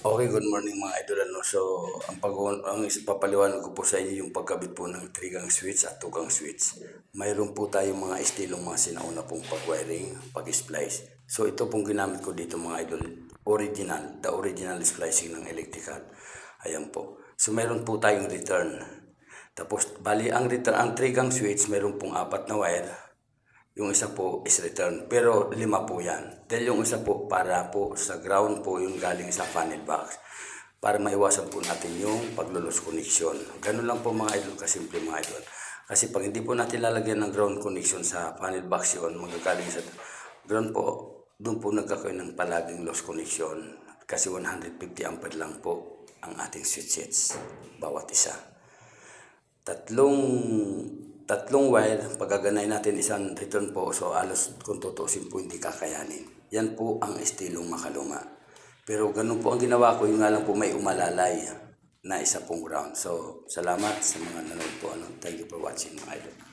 Okay, good morning mga idol. So, ang papaliwanag ko po sa inyo yung pagkabit po ng 3-gang switch at 2-gang switch. Mayroon po tayong mga estilong mga sinauna pong pag-wiring, pag-splice. So, ito pong ginamit ko dito mga idol. The original splicing ng electrical. Ayan po. So, mayroon po tayong return. Tapos, bali, ang 3-gang switch, mayroon pong 4 na wire. Yung isa po is return. Pero 5 po yan. Dahil yung isa po para po sa ground po yung galing sa panel box. Para maiwasan po natin yung paglulos connection. Ganun lang po mga idol, kasimple mga idol. Kasi pag hindi po natin lalagyan ng ground connection sa panel box yun, magagaling sa ground po, doon po nagkakaroon ng palaging loss connection. Kasi 150 ampere lang po ang ating switches bawat isa. Tatlong wire, pagaganay natin isang return po, so alos kung tutusin po hindi kakayanin. Yan po ang estilong makaluma. Pero ganun po ang ginawa ko, yung nga lang po may umalalay na isa pong ground. So, salamat sa mga nanood po. Thank you for watching mga idol.